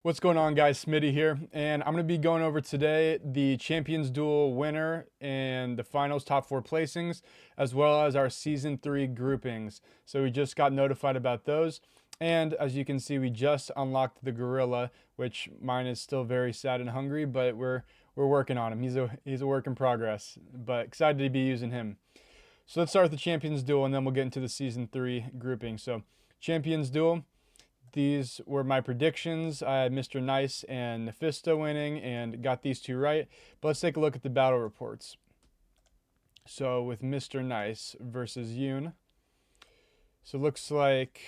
What's going on, guys? Smitty here, and I'm going to be going over today the Champions Duel winner and the finals top four placings, as well as our season 3 groupings. So we just got notified about those, and as you can see, we just unlocked the gorilla, which mine is still very sad and hungry, but we're working on him. He's a work in progress, but excited to be using him. So let's start with the Champions Duel, and then we'll get into the season 3 grouping. So Champions Duel. These were my predictions. I had Mr. Nice and Nephisto winning and got these two right. But let's take a look at the battle reports. So with Mr. Nice versus Yoon. So it looks like,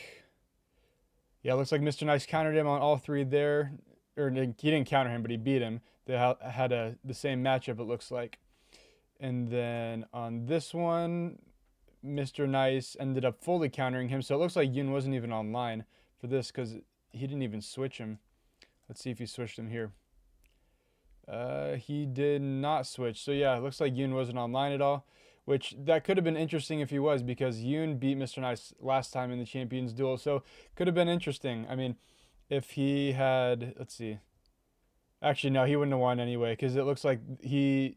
yeah, looks like Mr. Nice countered him on all three there. Or he didn't counter him, but he beat him. They had the same matchup, it looks like. And then on this one, Mr. Nice ended up fully countering him. So it looks like Yoon wasn't even online for this because he didn't even switch him. Let's see if he switched him here. He did not switch. So yeah, it looks like Yoon wasn't online at all, which that could have been interesting if he was, because Yoon beat Mr. Nice last time in the Champions Duel. So could have been interesting. I mean, if he had, let's see. Actually, no, he wouldn't have won anyway, because it looks like Mr.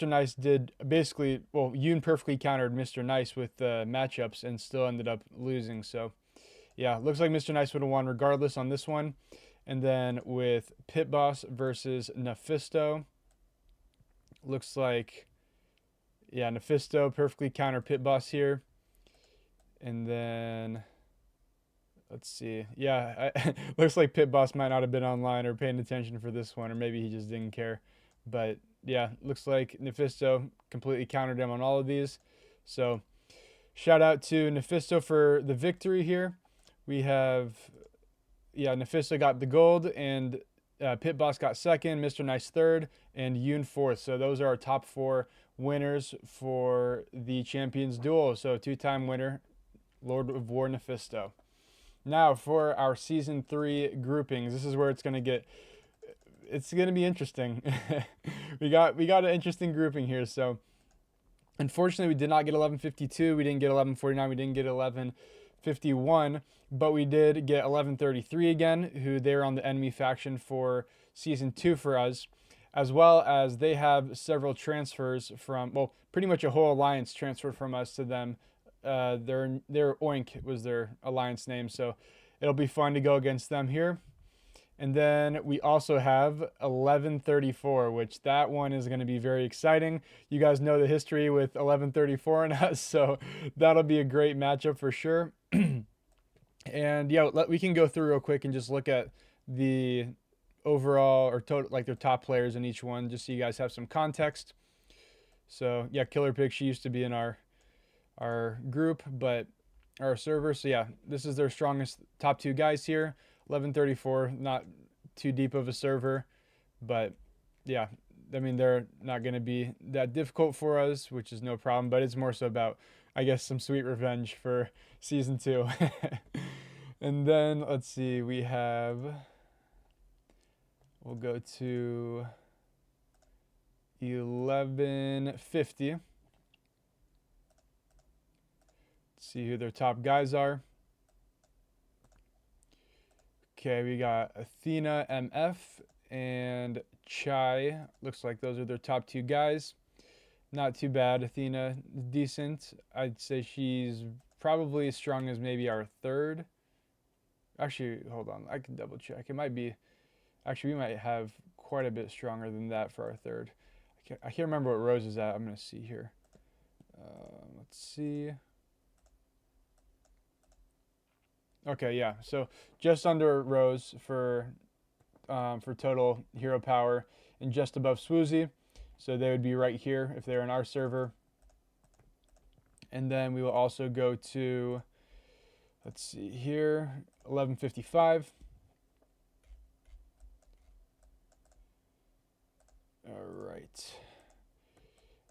Nice did basically, well, Yoon perfectly countered Mr. Nice with matchups and still ended up losing. So yeah, looks like Mr. Nice would have won regardless on this one. And then with Pit Boss versus Nephisto, looks like, yeah, Nephisto perfectly counter Pit Boss here. And then, let's see. Yeah, looks like Pit Boss might not have been online or paying attention for this one, or maybe he just didn't care. But yeah, looks like Nephisto completely countered him on all of these. So shout out to Nephisto for the victory here. We have, yeah, Nephisto got the gold, and Pit Boss got second, Mr. Nice third, and Yoon fourth. So those are our top four winners for the Champions Duel. So two-time winner, Lord of War Nephisto. Now for our season 3 groupings. This is where it's gonna be interesting. we got an interesting grouping here. So unfortunately, we did not get 1152. We didn't get 1149. We didn't get 1151, but we did get 1133 again, who they're on the enemy faction for season 2 for us, as well as they have several transfers from, well, pretty much a whole alliance transferred from us to them. Their Oink was their alliance name, so it'll be fun to go against them here. And then we also have 1134, which that one is going to be very exciting. You guys know the history with 1134 and us, so that'll be a great matchup for sure. And yeah, we can go through real quick and just look at the overall or total, like their top players in each one, just so you guys have some context. So yeah, Killer Pig, she used to be in our group, but our server. So yeah, this is their strongest top two guys here. 1134, not too deep of a server, but yeah, I mean, they're not going to be that difficult for us, which is no problem, but it's more so about, I guess, some sweet revenge for season 2. And then let's see, we'll go to 1150. Let's see who their top guys are. Okay, we got Athena MF and Chai. Looks like those are their top two guys. Not too bad. Athena, decent. I'd say she's probably as strong as maybe our third. Actually, hold on. I can double check. It might be. Actually, we might have quite a bit stronger than that for our third. I can't remember what Rose is at. I'm going to see here. Let's see. Okay, yeah. So just under Rose for total hero power, and just above Swoozy. So they would be right here if they're in our server. And then we will also go to, let's see here, 1155. All right.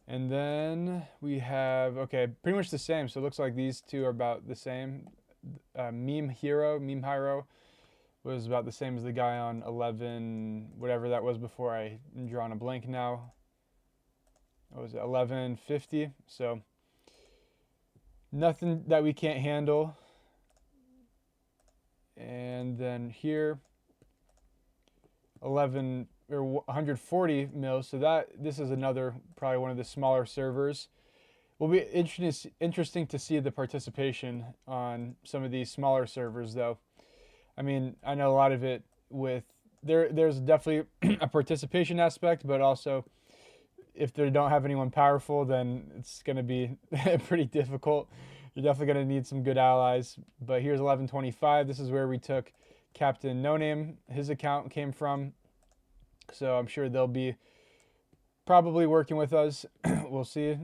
And then we have, okay, pretty much the same. So it looks like these two are about the same. Meme Hero was about the same as the guy on 11, whatever that was before. I'm drawing a blank now. What was it, 1150? So nothing that we can't handle. And then here 11 or 140 mil. So this is another probably one of the smaller servers. Will be interesting to see the participation on some of these smaller servers, though. I mean, I know a lot of it with there's definitely a participation aspect, but also if they don't have anyone powerful, then it's going to be pretty difficult. You're definitely going to need some good allies. But here's 1125. This is where we took Captain No Name. His account came from. So I'm sure they'll be probably working with us. We'll see.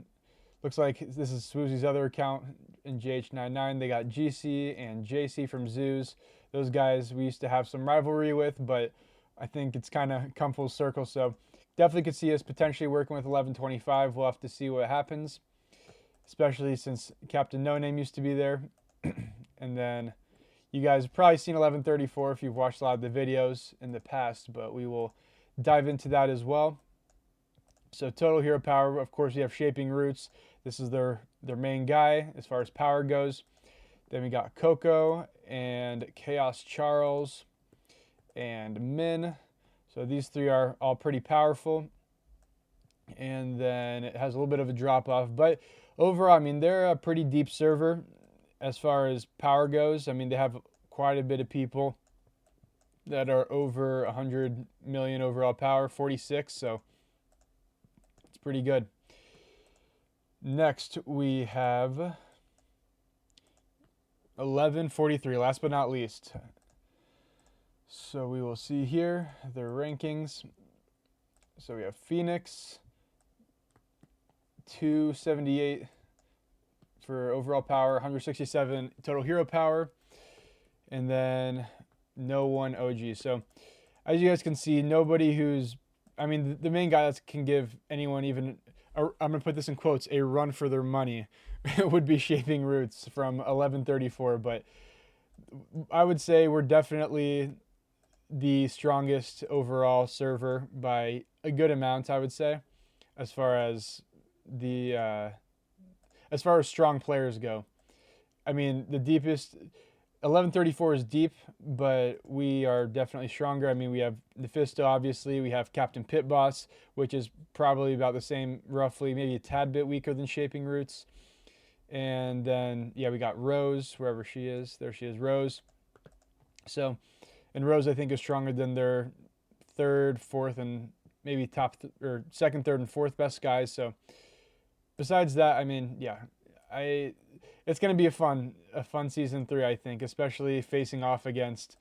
Looks like this is Swoozy's other account in JH99. They got GC and JC from Zoos. Those guys we used to have some rivalry with, but I think it's kind of come full circle. So definitely could see us potentially working with 1125. We'll have to see what happens, especially since Captain No Name used to be there. And then you guys have probably seen 1134 if you've watched a lot of the videos in the past, but we will dive into that as well. So total hero power, of course, we have Shaping Roots. This is their main guy as far as power goes. Then we got Coco and Chaos Charles and Min. So these three are all pretty powerful. And then it has a little bit of a drop off. But overall, I mean, they're a pretty deep server as far as power goes. I mean, they have quite a bit of people that are over 100 million overall power, 46. So it's pretty good. Next, we have 1143, last but not least. So we will see here their rankings. So we have Phoenix, 278 for overall power, 167 total hero power, and then no one OG. So as you guys can see, nobody who's, I mean, the main guy that can give anyone even, I'm going to put this in quotes, a run for their money would be Shaping Roots from 1134. But I would say we're definitely the strongest overall server by a good amount, I would say, as far as strong players go. I mean, the deepest 1134 is deep, but we are definitely stronger. I mean, we have Nephisto, obviously. We have Captain Pit Boss, which is probably about the same, roughly, maybe a tad bit weaker than Shaping Roots. And then, yeah, we got Rose, wherever she is. There she is, Rose. So, and Rose, I think, is stronger than their third, fourth, and maybe or second, third, and fourth best guys. So, besides that, I mean, yeah, it's going to be a fun season 3, I think, especially facing off against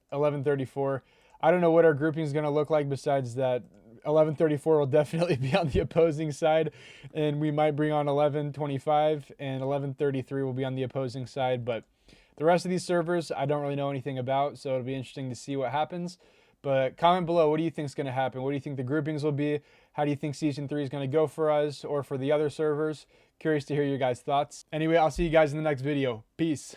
1134. I don't know what our grouping is going to look like besides that 1134 will definitely be on the opposing side, and we might bring on 1125, and 1133 will be on the opposing side. But the rest of these servers, I don't really know anything about, so it'll be interesting to see what happens. But comment below, what do you think is going to happen? What do you think the groupings will be? How do you think Season 3 is going to go for us or for the other servers? Curious to hear your guys' thoughts. Anyway, I'll see you guys in the next video. Peace.